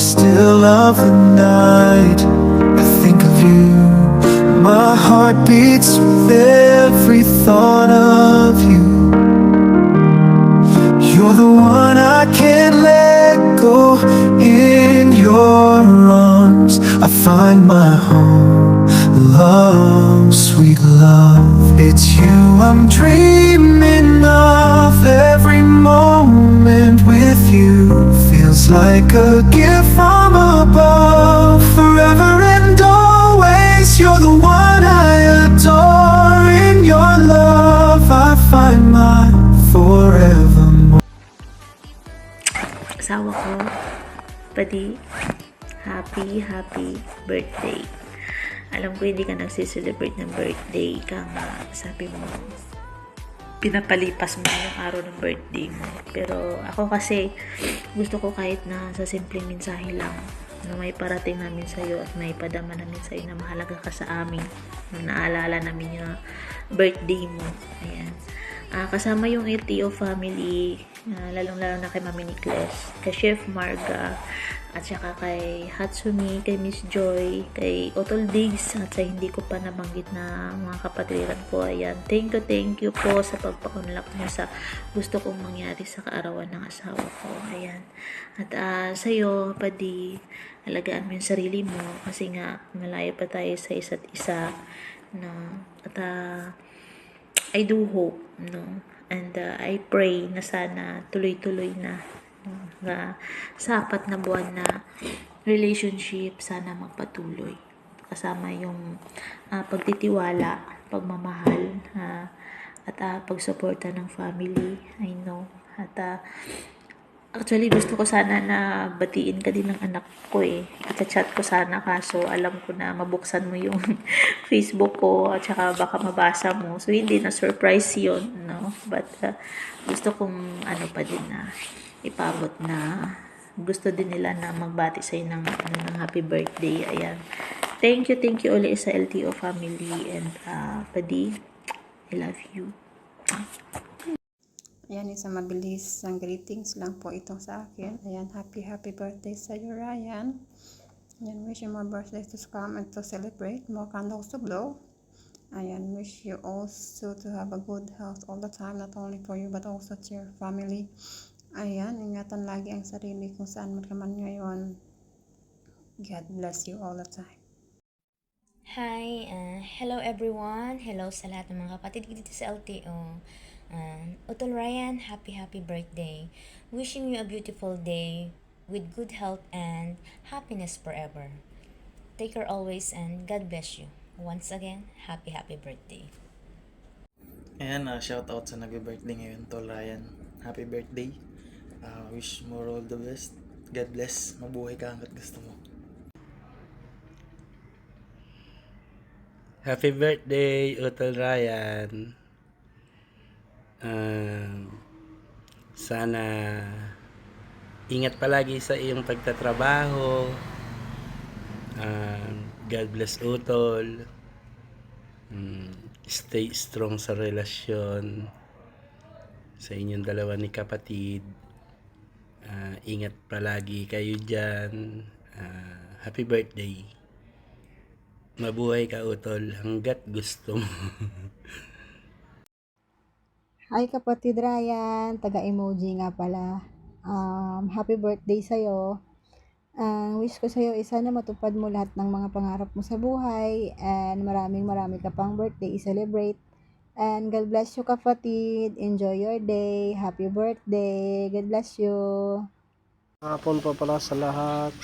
still of the night, I think of you. My heart beats with every thought of you. You're the one I can't let go. In your arms I find my home. Love, sweet love, it's you I'm dreaming of. Every moment with you feels like a gift from above. Forever and always, you're the one I adore. In your love I find my forevermore. Asawa ko, Padi, happy birthday. Alam ko hindi ka nagsiselebrate ng birthday ka nga, sabi mo, pinapalipas mo yung araw ng birthday mo. Pero ako kasi, gusto ko kahit na sa simpleng mensahe lang, na may parating namin sa'yo at may padama namin sa'yo na mahalaga ka sa amin, na naalala namin yung birthday mo. Ayan. Kasama yung LTO family, lalong-lalo na kay Mami Nikles, kay Chef Marga, at saka kay Hatsumi, kay Miss Joy, kay Otol Diggs, at sa hindi ko pa nabanggit na mga kapatiran ko. Ayan, thank you po sa pagpakunlak nyo sa gusto kong mangyari sa kaarawan ng asawa ko. Ayan. At sa'yo, Padi, alagaan mo yung sarili mo kasi nga malayo pa tayo sa isa't isa, no? At I do hope, no? And I pray na sana tuloy-tuloy na, no? Sa 4 na buwan na relationship, sana magpatuloy. Kasama yung pagtitiwala, pagmamahal, at pagsuporta ng family, I know. At actually, gusto ko sana na batiin ka din ng anak ko eh. Ita-chat ko sana kaso alam ko na mabuksan mo yung Facebook ko at saka baka mabasa mo. So, hindi na surprise yun, no? But, gusto kong pa din na ipabot na gusto din nila na magbati sa'yo ng happy birthday. Ayan. Thank you ulit sa LTO family and Padi, I love you. Ayan, isang mabilis ang greetings lang po ito sa akin. Ayan, happy birthday sa iyo, Ryan. Ayan, wish you more birthdays to come and to celebrate. More candles to blow. Ayan, wish you also to have a good health all the time, not only for you but also to your family. Ayan, ingatan lagi ang sarili kung saan man ka man ngayon. God bless you all the time. Hi, hello everyone. Hello sa lahat ng mga kapatid ko dito sa LTO. Utol Ryan, happy birthday. Wishing you a beautiful day with good health and happiness forever. Take care always and God bless you. Once again, happy birthday. Ayan, shoutout sa nag-birthday ngayon, Tol Ryan. Happy birthday. Wish more all the best. God bless. Mabuhay ka hanggat gusto mo. Happy birthday, Utol Ryan. Sana ingat palagi sa iyong pagtatrabaho. God bless, Utol. Stay strong sa relasyon sa inyong dalawa ni kapatid. Ingat palagi kayo dyan. Happy birthday. Mabuhay ka, Utol, hanggat gusto mo. Hi kapatid Ryan, taga-emoji nga pala. Happy birthday sa'yo. Wish ko sa'yo sana matupad mo lahat ng mga pangarap mo sa buhay and marami ka pang birthday i-celebrate. And God bless you kapatid. Enjoy your day. Happy birthday. God bless you. Hapon pa pala sa lahat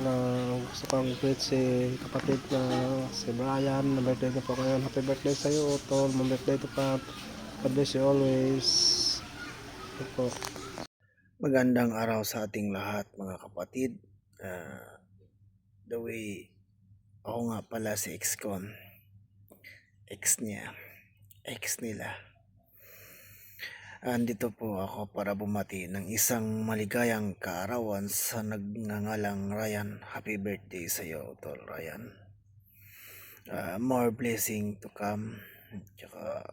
na gusto kong greet si kapatid na si Brian na birthday na po ngayon. Happy birthday sa iyo, Utol. May birthday to pa. God bless you always. Ito. Magandang araw sa ating lahat mga kapatid. The way ako nga pala si ex-con. Ex nila. Andito po ako para bumati ng isang maligayang kaarawan sa nagngangalang Ryan. Happy birthday sa iyo, Tol Ryan. More blessing to come. Tsaka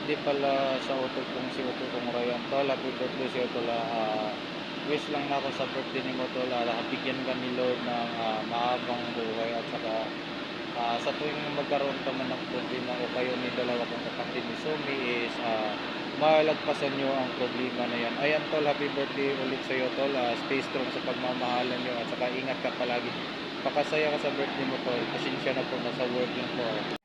birthday pala sa utol kong si utol kong Ryan tol. Happy birthday si utol. Wish lang na ako sa birthday ni mo tol. Bigyan ka ni Lord ng mahabang buhay at saka sa tuwing magkaroon ka man ng problema o kayo ni dalawa kong kapatid ni Sumi is malagpasan nyo ang problema na yan. Ayan tol, happy birthday ulit sa iyo tol. Stay strong sa pagmamahalan nyo at saka ingat ka palagi. Pakasaya ka sa birthday mo tol. Pasensya na po, nasa working po ako.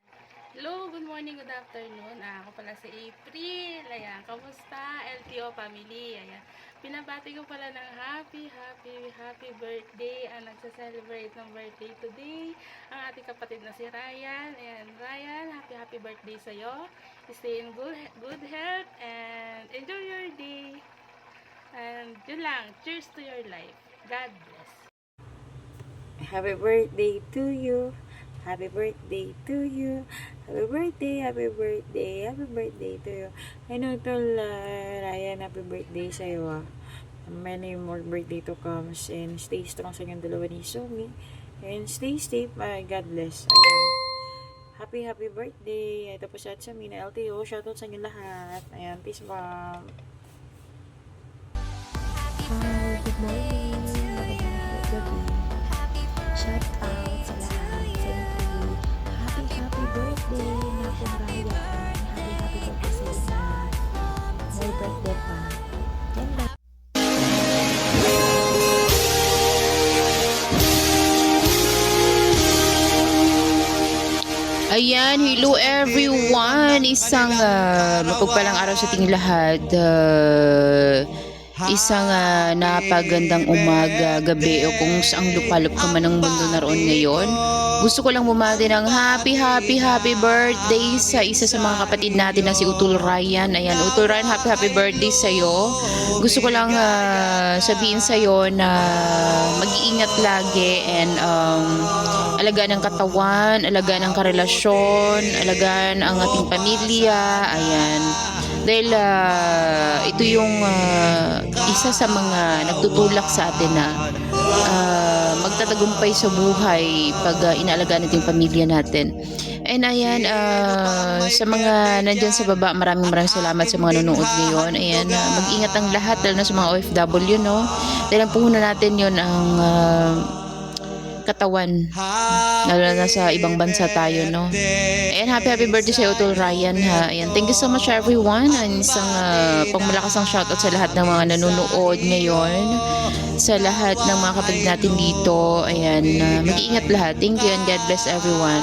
Hello, good morning, good afternoon. Ako pala si April. Ayan, kamusta LTO family? Ayan, pinabati ko pala ng happy birthday ang nagsa-celebrate ng birthday today. Ang ating kapatid na si Ryan. Ayan, Ryan, happy birthday sa'yo. Stay in good health and enjoy your day. And yun lang, cheers to your life. God bless. Happy birthday to you. Happy birthday to you. Happy birthday, happy birthday, happy birthday to you. I know, tol, Ryan, happy birthday sa'yo. Many more birthday to come. And stay strong sa inyong dalawa ni Sumi. And stay safe. God bless. Ayan. Happy birthday. Ito po sa Mina LTO. Shoutout sa inyo lahat. Ayan, peace bomb. Hi, good morning. Magandang gabi. Shout out sa lahat. Siyempre, happy birthday na po Ryan. Happy birthday sa lahat. May birthday pa. Yan lang. Ayan, hello everyone. Isang mapagpalang araw sa ating lahat. Isang napagandang umaga, gabi o kung saang lupalop ka man ng mundo naroon ngayon. Gusto ko lang bumati ng happy birthday sa isa sa mga kapatid natin na si Utol Ryan. Ayan, Utol Ryan, happy birthday sa'yo. Gusto ko lang sabihin sa'yo na mag-iingat lagi and alagaan ng katawan, alagaan ng karelasyon, alagaan ang ating pamilya. Ayan. Dahil ito yung isa sa mga nagtutulak sa atin na magtatagumpay sa buhay pag inaalagaan natin yung pamilya natin. And ayan, sa mga nandyan sa baba, maraming salamat sa mga nanonood ngayon. Ayan, mag-ingat ang lahat, lalo na sa mga OFW, no? Dahil ang puhunan natin yun ang katawan, lalo na sa ibang bansa tayo, no? Ayan, happy birthday sa Utol Ryan, ha? Ayan, thank you so much everyone. Ayan, isang pangmalakas ang shoutout sa lahat ng mga nanonood ngayon, sa lahat ng mga kapatid natin dito. Ayan, mag-iingat lahat. Thank you and God bless everyone.